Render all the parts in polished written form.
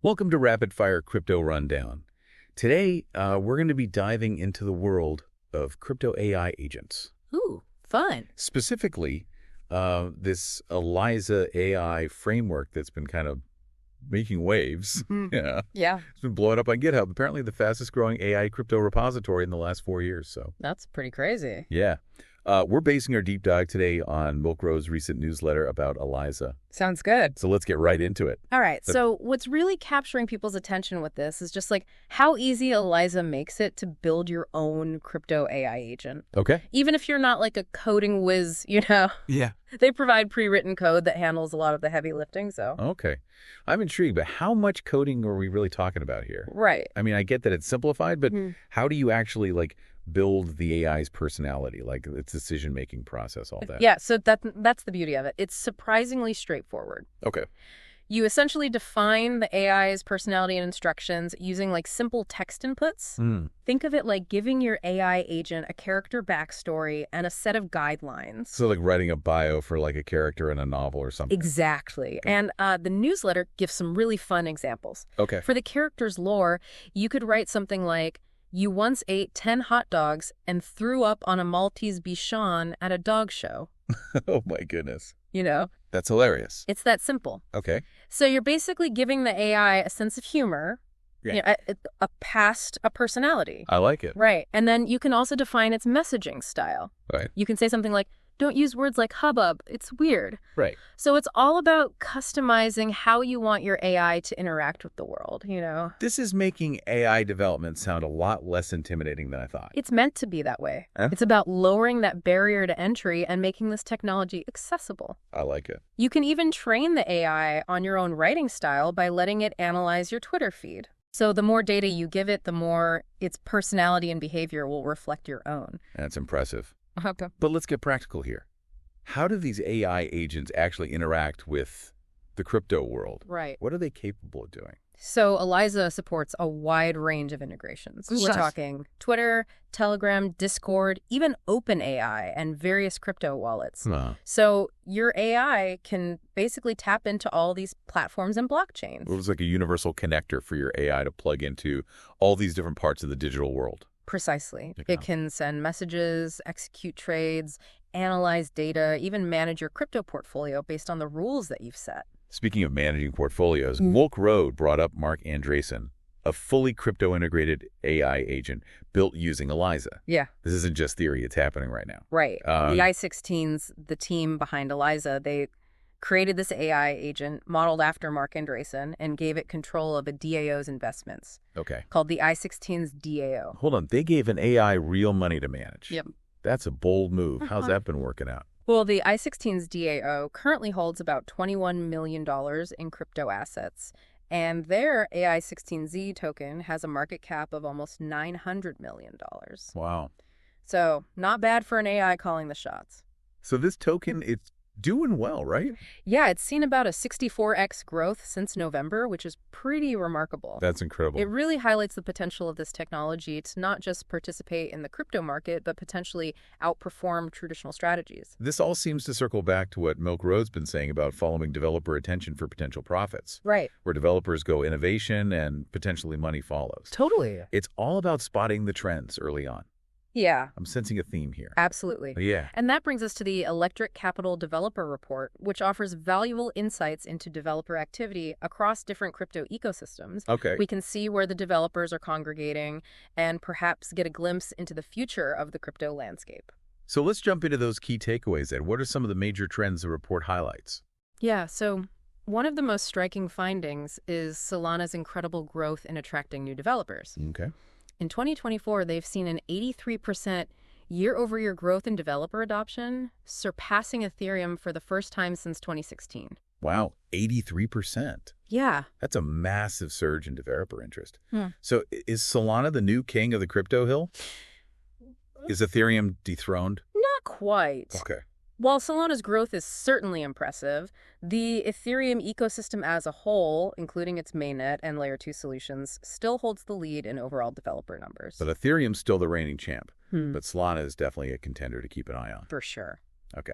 Welcome to Rapid Fire Crypto Rundown. Today, we're going to be diving into the world of crypto AI agents. Ooh, fun. Specifically, this Eliza AI framework that's been kind of making waves. Yeah. Yeah, It's been blowing up on GitHub. Apparently the fastest growing AI crypto repository in the last 4 years. So, that's pretty crazy. yeah. We're basing our deep dive today on Milk Row's recent newsletter about Eliza. Sounds good. So let's get right into it. All right, so what's really capturing people's attention with this is just like how easy Eliza makes it to build your own crypto AI agent. Okay. Even if you're not like a coding whiz, Yeah. they provide pre-written code that handles a lot of the heavy lifting, so. Okay. I'm intrigued, but how much coding are we really talking about here? Right. I mean, I get that it's simplified, but Mhm. how do you actually, build the AI's personality, its decision-making process, all that? Yeah, so that's the beauty of it. It's surprisingly straightforward. Okay. You essentially define the AI's personality and instructions using simple text inputs. Think of it like giving your AI agent a character backstory and a set of guidelines. So like writing a bio for a character in a novel or something. Exactly. And the newsletter gives some really fun examples. Okay. For the character's lore, you could write something like, you once ate 10 hot dogs and threw up on a Maltese Bichon at a dog show. Oh my goodness. It's That's hilarious. that simple. Okay. So you're basically giving the AI a sense of humor, Yeah. a personality. I like it. Right. And then you can also define its messaging style. Right. You can say something like, don't use words like hubbub. It's weird. Right. So it's all about customizing how you want your AI to interact with the world, This is making AI development sound a lot less intimidating than I thought. It's meant to be that way. Huh? It's about lowering that barrier to entry and making this technology accessible. I like it. You can even train the AI on your own writing style by letting it analyze your Twitter feed. So the more data you give it, the more its personality and behavior will reflect your own. That's impressive. Okay. But let's get practical here. How do these AI agents actually interact with the crypto world? Right. What are they capable of doing? So Eliza supports a wide range of integrations. We're Yes. talking Twitter, Telegram, Discord, even OpenAI, and various crypto wallets. So your AI can basically tap into all these platforms and blockchains. It was like a universal connector for your AI to plug into all these different parts of the digital world. Precisely. Okay. It can send messages, execute trades, analyze data, even manage your crypto portfolio based on the rules that you've set. Speaking of managing portfolios, Milk Road brought up Mark Andreessen, a fully crypto-integrated AI agent built using Eliza. Yeah. This isn't just theory, it's happening right now. Right. The I-16s, the team behind Eliza, they created this AI agent modeled after Mark Andreessen and gave it control of a DAO's investments Okay. called the I-16's DAO. Hold on, they gave an AI real money to manage. Yep. That's a bold move. How's that been working out? Well, the I-16's DAO currently holds about $21 million in crypto assets, and their AI-16Z token has a market cap of almost $900 million. Wow. So, not bad for an AI calling the shots. So this token, it's doing well, right? Yeah, it's seen about a 64x growth since November, which is pretty remarkable. That's incredible. It really highlights the potential of this technology to not just participate in the crypto market, but potentially outperform traditional strategies. This all seems to circle back to what Milk Road's been saying about following developer attention for potential profits. Right. Where developers go innovation and potentially money follows. Totally. It's all about spotting the trends early on. Yeah, I'm sensing a theme here. absolutely. Yeah. And that brings us to the Electric Capital Developer Report, which offers valuable insights into developer activity across different crypto ecosystems. Okay. We can see where the developers are congregating and perhaps get a glimpse into the future of the crypto landscape. So let's jump into those key takeaways then. What are some of the major trends the report highlights? Yeah, so one of the most striking findings is Solana's incredible growth in attracting new developers. Okay. In 2024, they've seen an 83% year-over-year growth in developer adoption, surpassing Ethereum for the first time since 2016. Wow, 83%. Yeah. That's a massive surge in developer interest. Hmm. So is Solana the new king of the crypto hill? Is Ethereum dethroned? Not quite. Okay. While Solana's growth is certainly impressive, the Ethereum ecosystem as a whole, including its mainnet and Layer 2 solutions, still holds the lead in overall developer numbers. But Ethereum's still the reigning champ. Hmm. But Solana is definitely a contender to keep an eye on. For sure. Okay.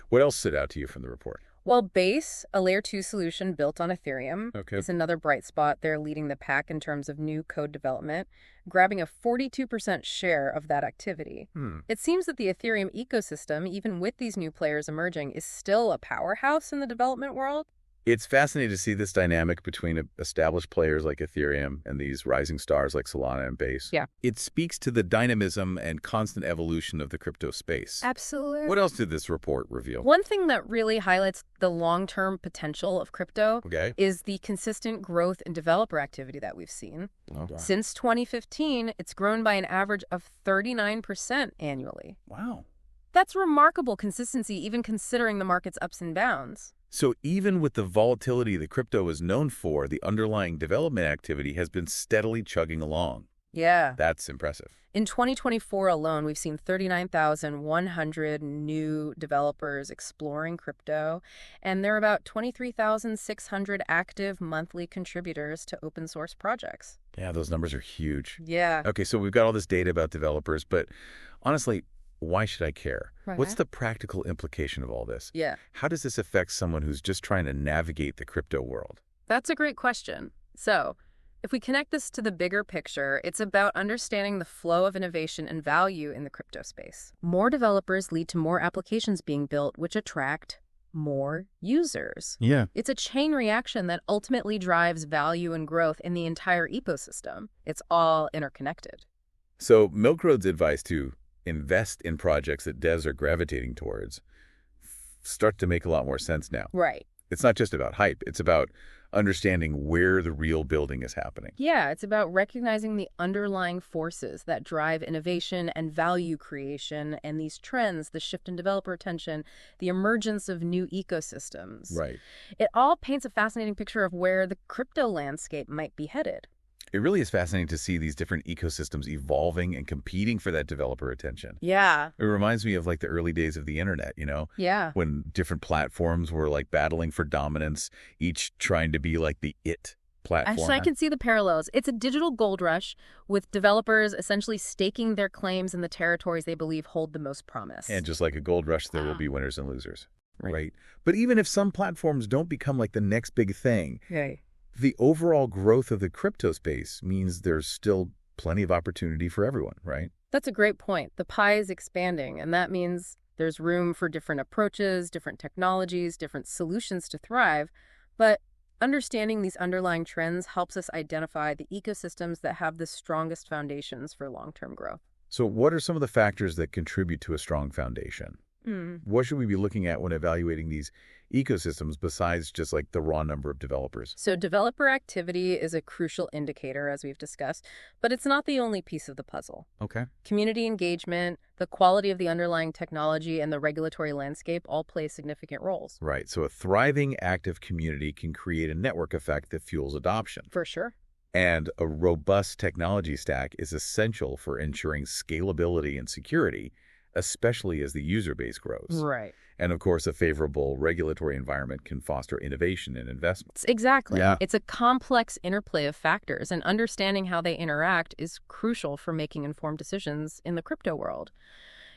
What else stood out to you from the report? While Base, a Layer 2 solution built on Ethereum, Okay. is another bright spot. They're leading the pack in terms of new code development, grabbing a 42% share of that activity. It seems that the Ethereum ecosystem, even with these new players emerging, is still a powerhouse in the development world. It's fascinating to see this dynamic between established players like Ethereum and these rising stars like Solana and Base. Yeah. It speaks to the dynamism and constant evolution of the crypto space. Absolutely. What else did this report reveal? One thing that really highlights the long-term potential of crypto Okay. is the consistent growth in developer activity that we've seen. Okay. Since 2015, it's grown by an average of 39% annually. Wow. That's remarkable consistency, even considering the market's ups and downs. So even with the volatility the crypto is known for, the underlying development activity has been steadily chugging along. Yeah. That's impressive. In 2024 alone, we've seen 39,100 new developers exploring crypto, and there are about 23,600 active monthly contributors to open source projects. Yeah, those numbers are huge. Yeah. Okay, so we've got all this data about developers, but honestly, why should I care? Right. What's the practical implication of all this? Yeah. How does this affect someone who's just trying to navigate the crypto world? That's a great question. So, if we connect this to the bigger picture, it's about understanding the flow of innovation and value in the crypto space. More developers lead to more applications being built, which attract more users. Yeah. It's a chain reaction that ultimately drives value and growth in the entire ecosystem. It's all interconnected. So Milk Road's advice to invest in projects that devs are gravitating towards start to make a lot more sense now. Right. It's not just about hype. It's about understanding where the real building is happening. Yeah, it's about recognizing the underlying forces that drive innovation and value creation, and these trends, the shift in developer attention, the emergence of new ecosystems. Right. It all paints a fascinating picture of where the crypto landscape might be headed. It really is fascinating to see these different ecosystems evolving and competing for that developer attention. Yeah. It reminds me of like the early days of the internet, Yeah. when different platforms were like battling for dominance, each trying to be like the it platform. Actually, I can see the parallels. It's a digital gold rush with developers essentially staking their claims in the territories they believe hold the most promise. And just like a gold rush, there will be winners and losers. Right. But even if some platforms don't become like the next big thing, Okay. the overall growth of the crypto space means there's still plenty of opportunity for everyone, right? That's a great point. The pie is expanding, and that means there's room for different approaches, different technologies, different solutions to thrive. But understanding these underlying trends helps us identify the ecosystems that have the strongest foundations for long-term growth. So what are some of the factors that contribute to a strong foundation? What should we be looking at when evaluating these ecosystems besides just like the raw number of developers? So developer activity is a crucial indicator, as we've discussed, but it's not the only piece of the puzzle. Okay. Community engagement, the quality of the underlying technology, and the regulatory landscape all play significant roles. Right. So a thriving, active community can create a network effect that fuels adoption. For sure. And a robust technology stack is essential for ensuring scalability and security, especially as the user base grows. Right. And of course, a favorable regulatory environment can foster innovation and investment. Exactly. Yeah. It's a complex interplay of factors, and understanding how they interact is crucial for making informed decisions in the crypto world.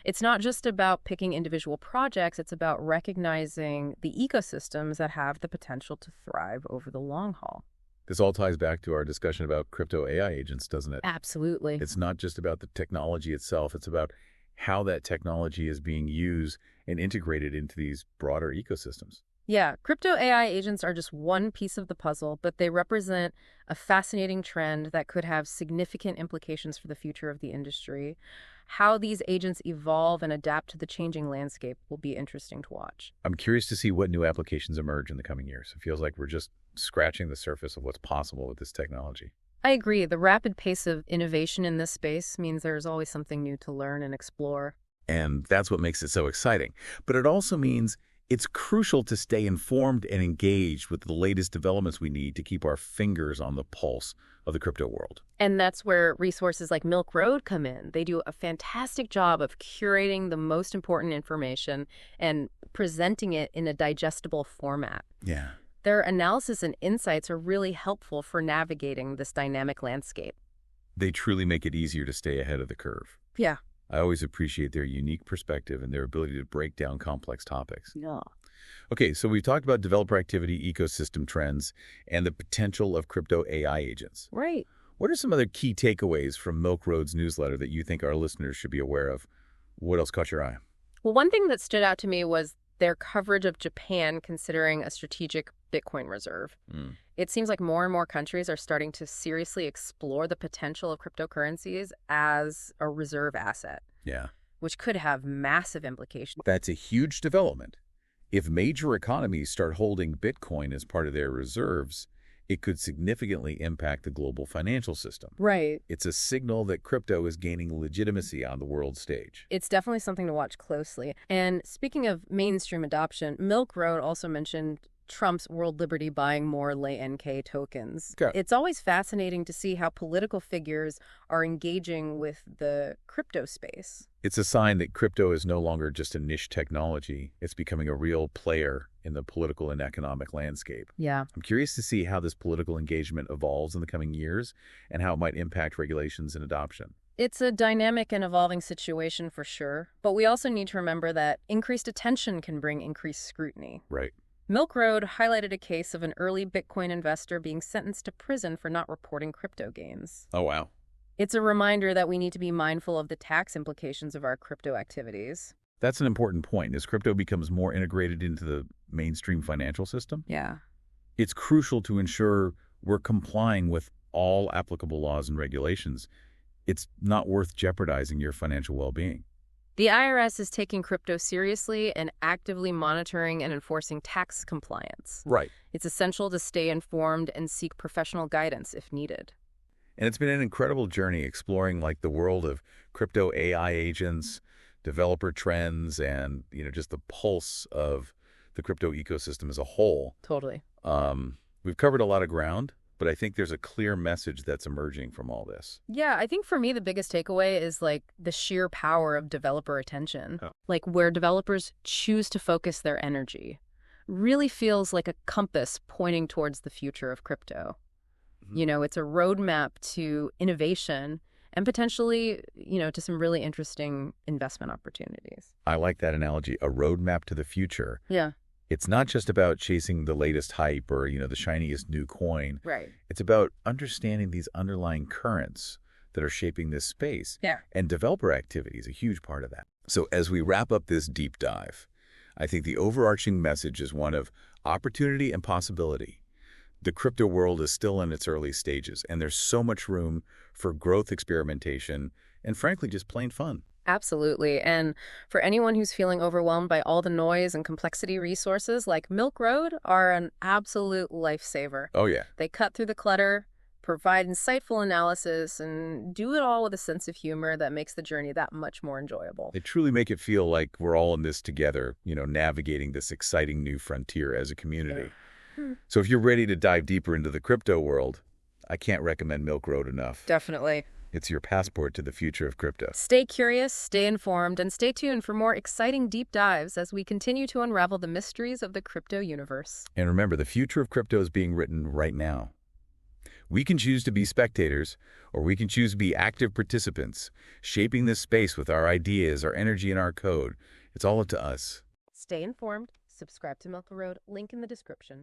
It's not just about picking individual projects, it's about recognizing the ecosystems that have the potential to thrive over the long haul. This all ties back to our discussion about crypto AI agents, doesn't it? Absolutely. It's not just about the technology itself. It's about how that technology is being used and integrated into these broader ecosystems. Yeah, crypto AI agents are just one piece of the puzzle, but they represent a fascinating trend that could have significant implications for the future of the industry. How these agents evolve and adapt to the changing landscape will be interesting to watch. I'm curious to see what new applications emerge in the coming years. It feels like we're just scratching the surface of what's possible with this technology. I agree. The rapid pace of innovation in this space means there's always something new to learn and explore. And that's what makes it so exciting. But it also means it's crucial to stay informed and engaged with the latest developments we need to keep our fingers on the pulse of the crypto world. And that's where resources like Milk Road come in. They do a fantastic job of curating the most important information and presenting it in a digestible format. Yeah. Their analysis and insights are really helpful for navigating this dynamic landscape. They truly make it easier to stay ahead of the curve. Yeah. I always appreciate their unique perspective and their ability to break down complex topics. Yeah. Okay, so we've talked about developer activity, ecosystem trends, and the potential of crypto AI agents. Right. What are some other key takeaways from Milk Road's newsletter that you think our listeners should be aware of? What else caught your eye? Well, one thing that stood out to me was their coverage of Japan considering a strategic Bitcoin reserve. Mm, It seems like more and more countries are starting to seriously explore the potential of cryptocurrencies as a reserve asset, yeah, which could have massive implications. that's a huge development. If major economies start holding Bitcoin as part of their reserves, it could significantly impact the global financial system. Right. It's a signal that crypto is gaining legitimacy on the world stage. It's definitely something to watch closely. And speaking of mainstream adoption, Milk Road also mentioned Trump's World Liberty buying more Lei NK tokens. Okay. It's always fascinating to see how political figures are engaging with the crypto space. It's a sign that crypto is no longer just a niche technology. It's becoming a real player in the political and economic landscape. Yeah. I'm curious to see how this political engagement evolves in the coming years and how it might impact regulations and adoption. It's a dynamic and evolving situation for sure, but we also need to remember that increased attention can bring increased scrutiny. Right. Milk Road highlighted a case of an early Bitcoin investor being sentenced to prison for not reporting crypto gains. Oh, wow. It's a reminder that we need to be mindful of the tax implications of our crypto activities. That's an important point. As crypto becomes more integrated into the mainstream financial system, Yeah. it's crucial to ensure we're complying with all applicable laws and regulations. It's not worth jeopardizing your financial well-being. The IRS is taking crypto seriously and actively monitoring and enforcing tax compliance. Right. It's essential to stay informed and seek professional guidance if needed. And it's been an incredible journey exploring the world of crypto AI agents, developer trends, and just the pulse of the crypto ecosystem as a whole. Totally. We've covered a lot of ground, but I think there's a clear message that's emerging from all this. Yeah, I think for me the biggest takeaway is the sheer power of developer attention. Oh. Where developers choose to focus their energy. Really feels like a compass pointing towards the future of crypto. Mhm. It's a roadmap to innovation and potentially, to some really interesting investment opportunities. I like that analogy, a roadmap to the future. Yeah. It's not just about chasing the latest hype or, the shiniest new coin. Right. It's about understanding these underlying currents that are shaping this space. Yeah. And developer activity is a huge part of that. So as we wrap up this deep dive, I think the overarching message is one of opportunity and possibility. The crypto world is still in its early stages, and there's so much room for growth, experimentation, and frankly, just plain fun. Absolutely. And for anyone who's feeling overwhelmed by all the noise and complexity, resources like Milk Road are an absolute lifesaver. Oh, yeah. They cut through the clutter, provide insightful analysis, and do it all with a sense of humor that makes the journey that much more enjoyable. They truly make it feel like we're all in this together, navigating this exciting new frontier as a community. So if you're ready to dive deeper into the crypto world, I can't recommend Milk Road enough. Definitely. It's your passport to the future of crypto. Stay curious, stay informed, and stay tuned for more exciting deep dives as we continue to unravel the mysteries of the crypto universe. And remember, the future of crypto is being written right now. We can choose to be spectators, or we can choose to be active participants, shaping this space with our ideas, our energy, and our code. It's all up to us. Stay informed. Subscribe to Milk Road. Link in the description.